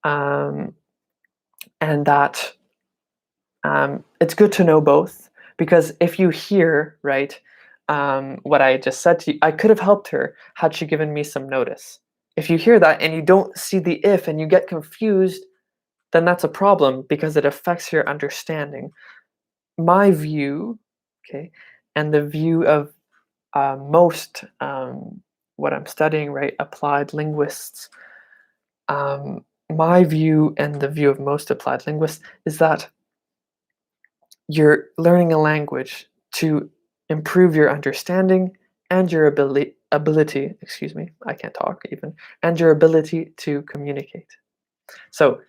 S1: um, and that it's good to know both because if you hear right what I just said to you, I could have helped her had she given me some notice. If you hear that and you don't see the if and you get confused, then that's a problem because it affects your understanding. My view, okay, and the view of most what I'm studying, right, applied linguists, my view and the view of most applied linguists is that you're learning a language to improve your understanding and your ability, excuse me, I can't talk even, and your ability to communicate. So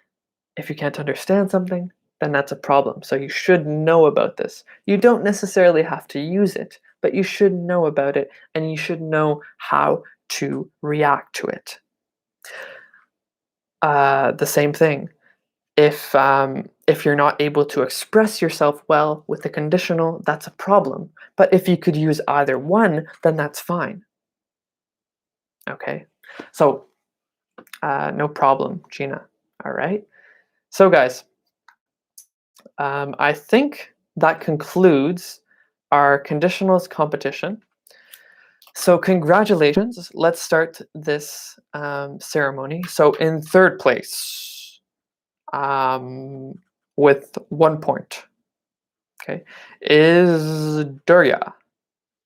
S1: if you can't understand something, then that's a problem. So you should know about this. You don't necessarily have to use it, but you should know about it and you should know how to react to it. The same thing. If you're not able to express yourself well with the conditional, that's a problem. But if you could use either one, then that's fine. Okay, so no problem, Gina. All right. So guys, I think that concludes our conditionals competition. So congratulations. Let's start this ceremony. So in third place, with 1 point, okay, is Durya.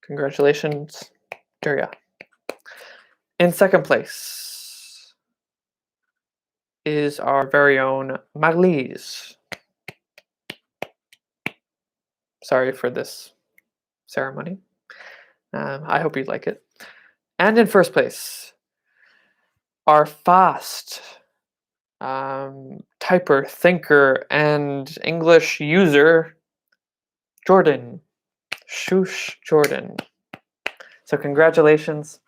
S1: Congratulations, Durya. In second place is our very own Marlies. Sorry for this ceremony. I hope you like it. And in first place, our fast typer, thinker, and English user, Jordan. Shush Jordan. So congratulations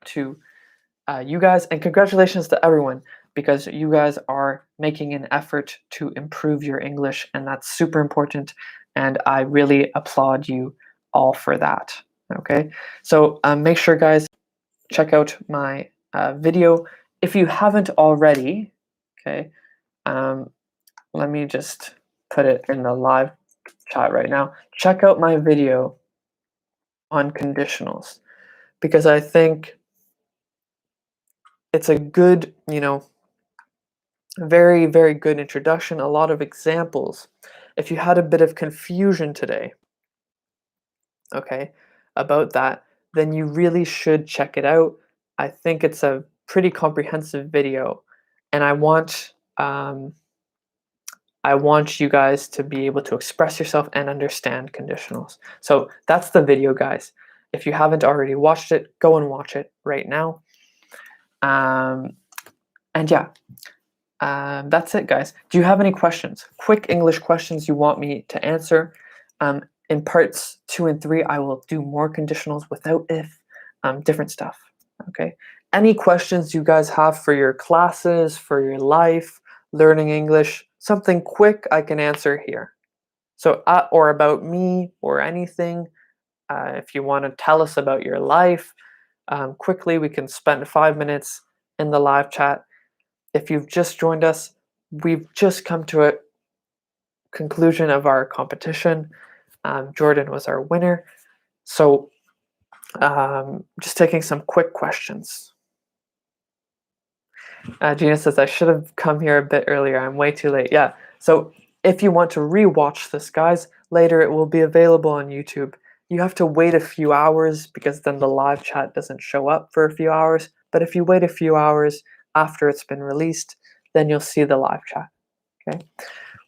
S1: to you guys, and congratulations to everyone because you guys are making an effort to improve your English, and that's super important. And I really applaud you all for that. Okay, so make sure, guys, check out my video if you haven't already. Okay, let me just put it in the live chat right now. Check out my video on conditionals because I think it's a good, very, very good introduction, a lot of examples. If you had a bit of confusion today, okay, about that, then you really should check it out. I think it's a pretty comprehensive video, and I want you guys to be able to express yourself and understand conditionals. So that's the video, guys. If you haven't already watched it, go and watch it right now. And yeah, that's it, guys. Do you have any questions? Quick English questions you want me to answer? in parts 2 and 3, I will do more conditionals without if, different stuff. Okay. Any questions you guys have for your classes, for your life, learning English, something quick I can answer here. So, or about me or anything, if you want to tell us about your life, quickly, we can spend 5 minutes in the live chat. If you've just joined us, we've just come to a conclusion of our competition. Jordan was our winner. So, just taking some quick questions. Gina says, I should have come here a bit earlier. I'm way too late. Yeah. So if you want to rewatch this, guys, later it will be available on YouTube. You have to wait a few hours because then the live chat doesn't show up for a few hours. But if you wait a few hours after it's been released, then you'll see the live chat. Okay.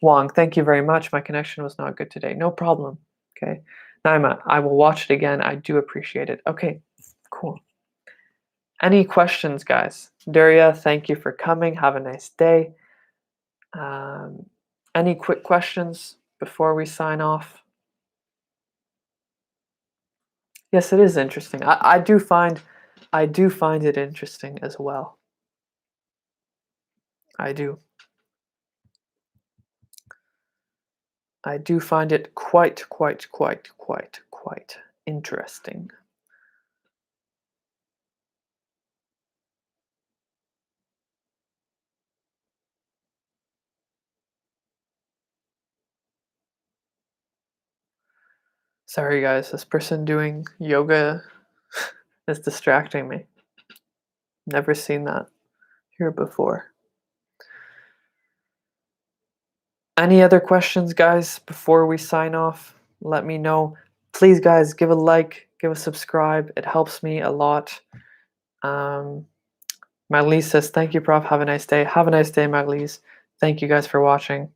S1: Wong, thank you very much. My connection was not good today. No problem. Okay. Naima, I will watch it again. I do appreciate it. Okay, cool. Any questions, guys? Daria, thank you for coming. Have a nice day. Any quick questions before we sign off? Yes, it is interesting. I do find it interesting as well. I do. I do find it quite interesting. Sorry, guys, this person doing yoga is distracting me. Never seen that here before. Any other questions, guys, before we sign off? Let me know. Please, guys, give a like, give a subscribe. It helps me a lot. Maglise says, thank you, Prof. Have a nice day. Have a nice day, Maglise. Thank you guys for watching.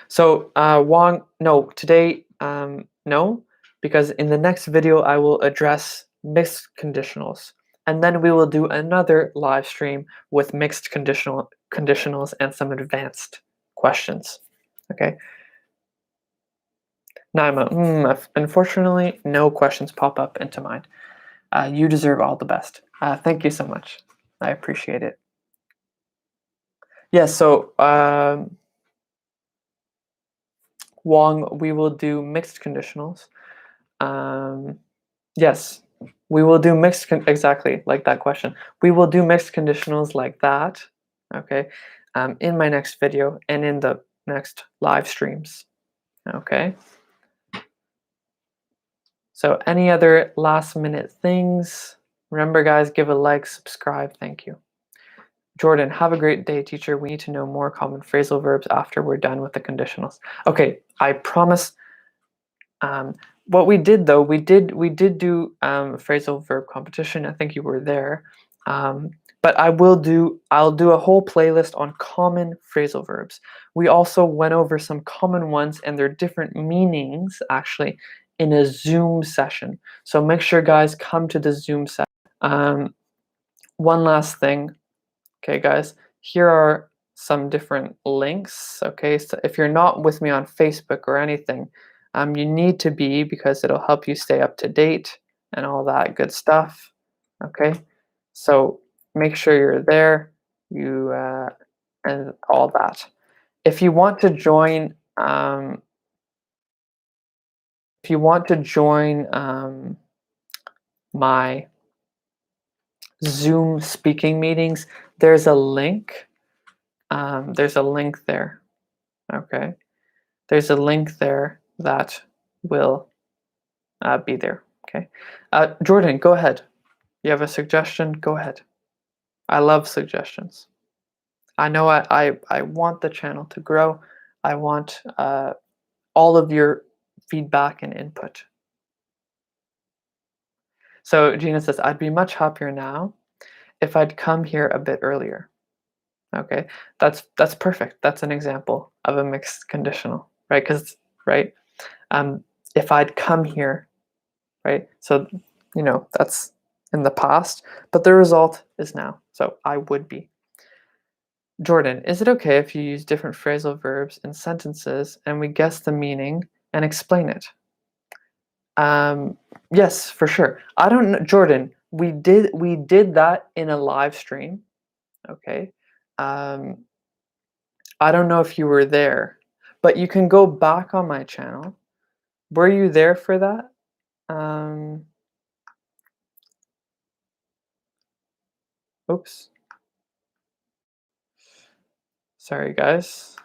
S1: So, Wong, no, today, no, because in the next video, I will address mixed conditionals. And then we will do another live stream with mixed conditionals and some advanced questions. Okay. Naima, unfortunately, no questions pop up into mind. You deserve all the best. Thank you so much. I appreciate it. Yes, so Wong, we will do mixed conditionals. Yes, we will do mixed, exactly like that question. We will do mixed conditionals like that, okay, in my next video and in the next live streams, okay? So any other last minute things? Remember, guys, give a like, subscribe. Thank you. Jordan, have a great day, teacher. We need to know more common phrasal verbs after we're done with the conditionals. Okay, I promise. What we did though, we did do phrasal verb competition. I think you were there. But I'll do a whole playlist on common phrasal verbs. We also went over some common ones and their different meanings actually in a Zoom session. So make sure, guys, come to the Zoom session. One last thing. Okay, guys, here are some different links. Okay, so if you're not with me on Facebook or anything, you need to be, because it'll help you stay up to date and all that good stuff. Okay, so make sure you're there, and all that. If you want to join, my Zoom speaking meetings, there's a link. There's a link there. Okay, there's a link there that will be there. Okay, Jordan, go ahead. You have a suggestion? Go ahead. I love suggestions. I know I want the channel to grow. I want all of your feedback and input. So Gina says, I'd be much happier now if I'd come here a bit earlier. Okay, that's perfect. That's an example of a mixed conditional, right? Because if I'd come here, right? So that's in the past, but the result is now. So I would be. Jordan, is it okay if you use different phrasal verbs in sentences and we guess the meaning and explain it? Yes, for sure. I don't know, Jordan. We did that in a live stream. Okay. Um, I don't know if you were there, but you can go back on my channel. Were you there for that? Oops. Sorry, guys.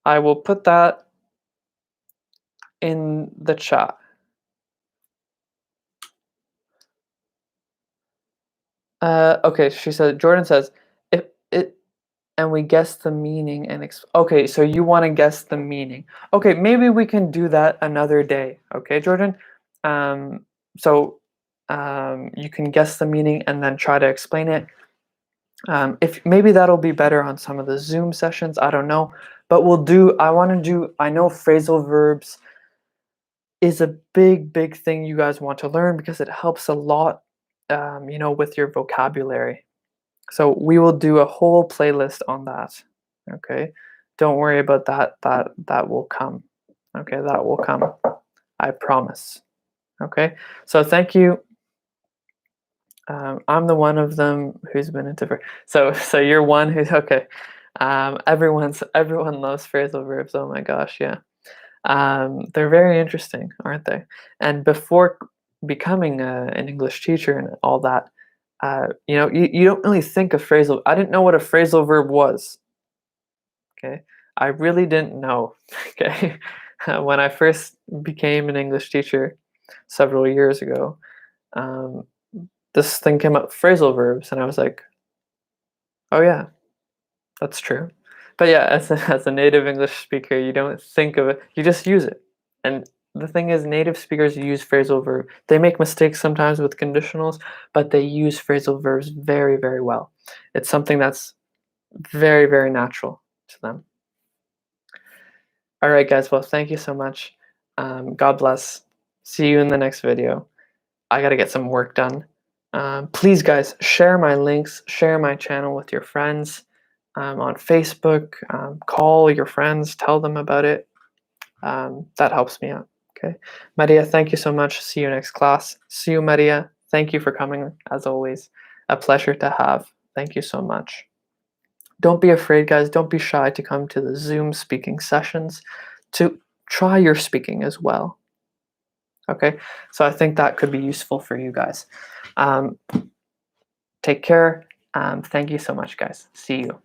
S1: I will put that in the chat. Okay, she said, Jordan says, if it, and we guess the meaning and okay, so you want to guess the meaning. Okay, maybe we can do that another day. Okay, Jordan? Um, so you can guess the meaning and then try to explain it. If maybe that'll be better on some of the Zoom sessions, I don't know. But I know phrasal verbs is a big thing you guys want to learn because it helps a lot, with your vocabulary. So we will do a whole playlist on that. Okay, don't worry about that. That will come. Okay, that will come. I promise. Okay, so thank you. I'm the one of them who's been into. So you're one who's okay. Everyone loves phrasal verbs. Oh my gosh, yeah. They're very interesting, aren't they? And before becoming an English teacher and all that, you don't really think of phrasal. I didn't know what a phrasal verb was. Okay, I really didn't know. Okay, when I first became an English teacher several years ago, um, this thing came up, phrasal verbs, and I was like, oh yeah, that's true. But yeah, as a native English speaker, you don't think of it, you just use it. And the thing is, native speakers use phrasal verb. They make mistakes sometimes with conditionals, but they use phrasal verbs very well. It's something that's very natural to them. All right, guys. Well, thank you so much. God bless. See you in the next video. I got to get some work done. Please, guys, share my links, share my channel with your friends on Facebook. Call your friends, tell them about it. That helps me out. Okay. Maria, thank you so much. See you next class. See you, Maria. Thank you for coming, as always. A pleasure to have. Thank you so much. Don't be afraid, guys. Don't be shy to come to the Zoom speaking sessions to try your speaking as well. Okay, so I think that could be useful for you guys. Take care. Thank you so much, guys. See you.